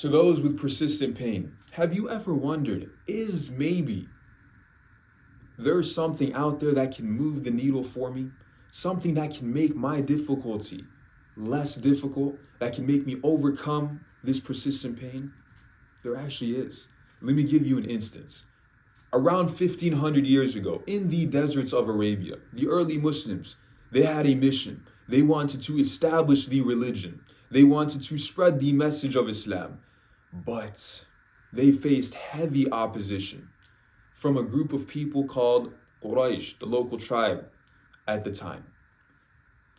To those with persistent pain, have you ever wondered, is maybe there's something out there that can move the needle for me? Something that can make my difficulty less difficult, that can make me overcome this persistent pain? There actually is. Let me give you an instance. Around 1500 years ago, in the deserts of Arabia, the early Muslims, they had a mission. They wanted to establish the religion. They wanted to spread the message of Islam. But they faced heavy opposition from a group of people called Quraysh, the local tribe at the time.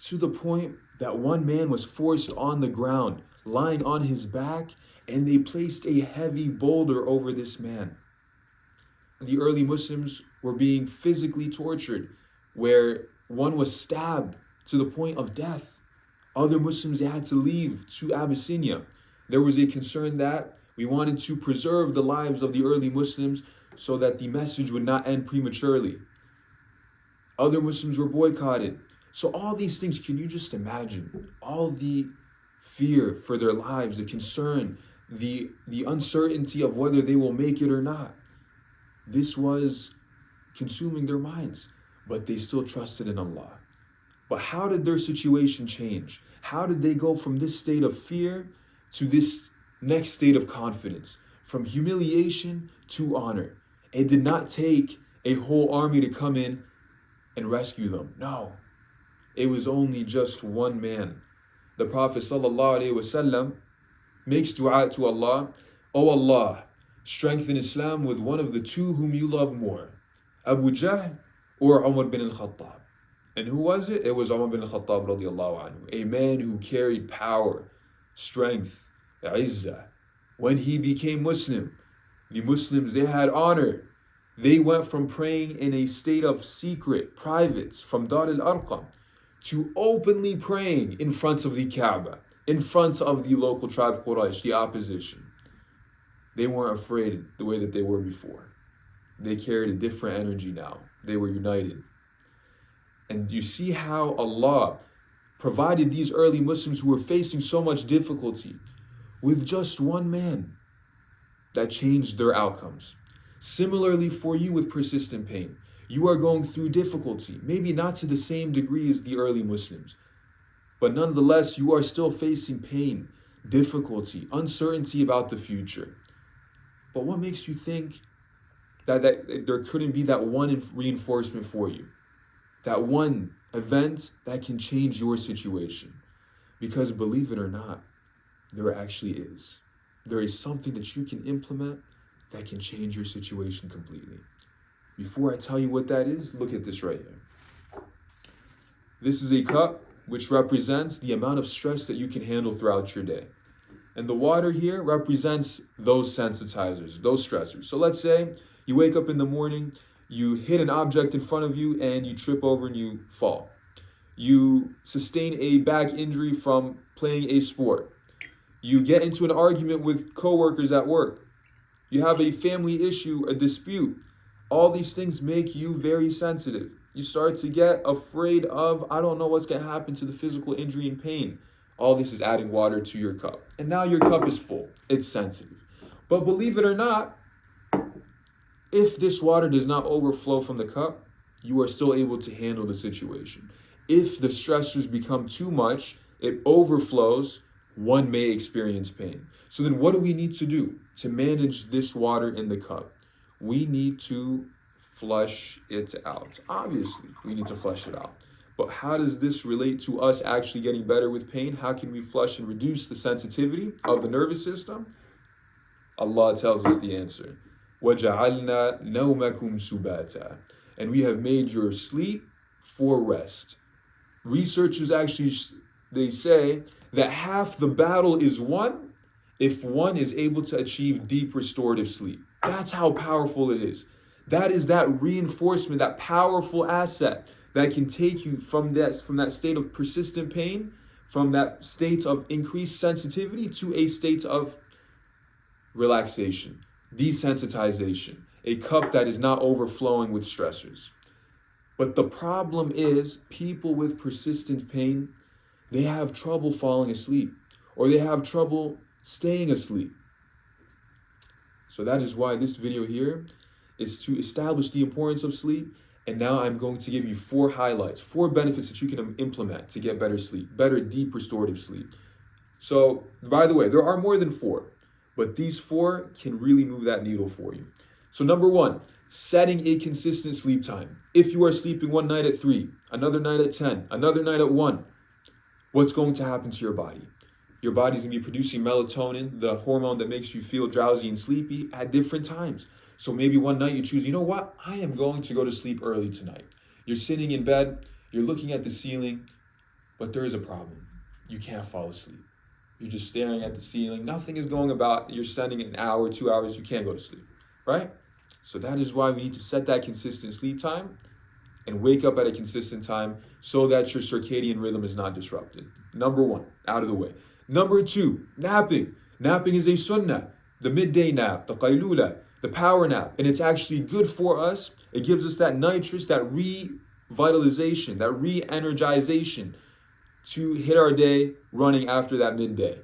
To the point that one man was forced on the ground, lying on his back, and they placed a heavy boulder over this man. The early Muslims were being physically tortured, where one was stabbed to the point of death. Other Muslims, they had to leave to Abyssinia. There was a concern that we wanted to preserve the lives of the early Muslims so that the message would not end prematurely. Other Muslims were boycotted. So all these things, can you just imagine? All the fear for their lives, the concern, the uncertainty of whether they will make it or not. This was consuming their minds, but they still trusted in Allah. But how did their situation change? How did they go from this state of fear to this next state of confidence? From humiliation to honor. It did not take a whole army to come in and rescue them. No, it was only just one man. The Prophet ﷺ makes dua to Allah, "O Allah, strengthen Islam with one of the two whom you love more, Abu Jahl or Umar bin al-Khattab." And who was it? It was Umar bin al-Khattab radiallahu anhu, a man who carried power, strength, izzah. When he became Muslim, the Muslims, they had honor. They went from praying in a state of secret, privates, from Dar al-Arqam, to openly praying in front of the Kaaba, in front of the local tribe Quraysh, the opposition. They weren't afraid the way that they were before. They carried a different energy now. They were united. And you see how Allah provided these early Muslims who were facing so much difficulty with just one man that changed their outcomes. Similarly for you with persistent pain, you are going through difficulty, maybe not to the same degree as the early Muslims, but nonetheless, you are still facing pain, difficulty, uncertainty about the future. But what makes you think that there couldn't be that one reinforcement for you? That one event that can change your situation? Because believe it or not, there actually is. There is something that you can implement that can change your situation completely. Before I tell you what that is, look at this right here. This is a cup which represents the amount of stress that you can handle throughout your day. And the water here represents those sensitizers, those stressors. So let's say you wake up in the morning, you hit an object in front of you and you trip over and you fall. You sustain a back injury from playing a sport. You get into an argument with coworkers at work. You have a family issue, a dispute. All these things make you very sensitive. You start to get afraid of, I don't know what's going to happen to the physical injury and pain. All this is adding water to your cup. And now your cup is full. It's sensitive. But believe it or not, if this water does not overflow from the cup, you are still able to handle the situation. If the stressors become too much, it overflows, one may experience pain. So then what do we need to do to manage this water in the cup? We need to flush it out. Obviously, we need to flush it out. But how does this relate to us actually getting better with pain? How can we flush and reduce the sensitivity of the nervous system? Allah tells us the answer. وَجَعَلْنَا نَوْمَكُمْ سُبَاتًا. And we have made your sleep for rest. Researchers actually, they say that half the battle is won if one is able to achieve deep restorative sleep. That's how powerful it is. That is that reinforcement, that powerful asset that can take you from that state of persistent pain, from that state of increased sensitivity to a state of relaxation, desensitization, a cup that is not overflowing with stressors. But the problem is people with persistent pain, they have trouble falling asleep, or they have trouble staying asleep. So that is why this video here is to establish the importance of sleep. And now I'm going to give you 4 highlights, 4 benefits that you can implement to get better sleep, better deep restorative sleep. So by the way, there are more than 4, but these 4 can really move that needle for you. So number 1, setting a consistent sleep time. If you are sleeping one night at 3, another night at 10, another night at 1, what's going to happen to your body? Your body's gonna be producing melatonin, the hormone that makes you feel drowsy and sleepy, at different times. So maybe one night you choose, you know what? I am going to go to sleep early tonight. You're sitting in bed, you're looking at the ceiling, but there is a problem. You can't fall asleep. You're just staring at the ceiling. Nothing is going about. You're spending an hour, 2 hours, you can't go to sleep, right? So that is why we need to set that consistent sleep time and wake up at a consistent time so that your circadian rhythm is not disrupted. Number 1, out of the way. Number 2, napping. Napping is a sunnah, the midday nap, the qaylula, the power nap, and it's actually good for us. It gives us that nitrous, that revitalization, that re-energization to hit our day running after that midday.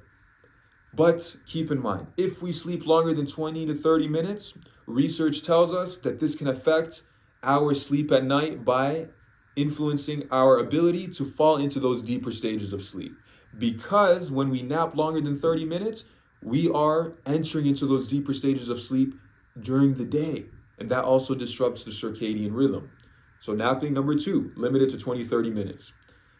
But keep in mind, if we sleep longer than 20 to 30 minutes, research tells us that this can affect our sleep at night by influencing our ability to fall into those deeper stages of sleep. Because when we nap longer than 30 minutes, we are entering into those deeper stages of sleep during the day. And that also disrupts the circadian rhythm. So napping, number 2, limited to 20, 30 minutes.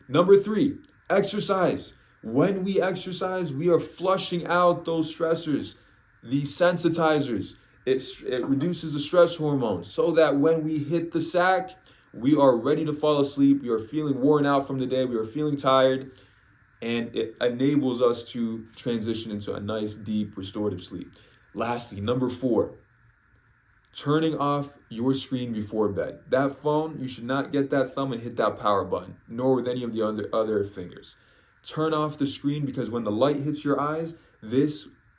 Number 3, exercise. When we exercise, we are flushing out those stressors, the sensitizers. It reduces the stress hormones so that when we hit the sack, we are ready to fall asleep. We are feeling worn out from the day. We are feeling tired. And it enables us to transition into a nice, deep, restorative sleep. Lastly, number 4, turning off your screen before bed. That phone, you should not get that thumb and hit that power button, nor with any of the other fingers. Turn off the screen, because when the light hits your eyes,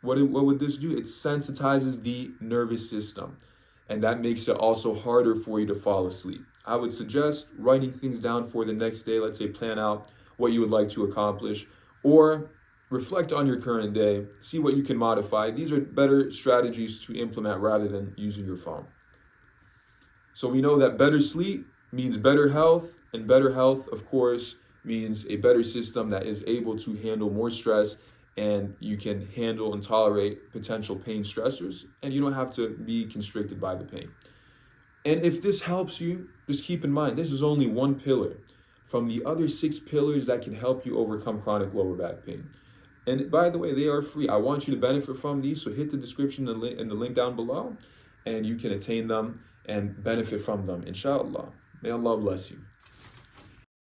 what would this do? It sensitizes the nervous system, and that makes it also harder for you to fall asleep. I would suggest writing things down for the next day. Let's say plan out what you would like to accomplish, or reflect on your current day, see what you can modify. These are better strategies to implement rather than using your phone. So we know that better sleep means better health, and better health, of course, means a better system that is able to handle more stress, and you can handle and tolerate potential pain stressors, and you don't have to be constricted by the pain. And if this helps you, just keep in mind, this is only one pillar from the other 6 pillars that can help you overcome chronic lower back pain. And by the way, they are free. I want you to benefit from these, so hit the description and the link down below, and you can attain them and benefit from them, inshallah. May Allah bless you.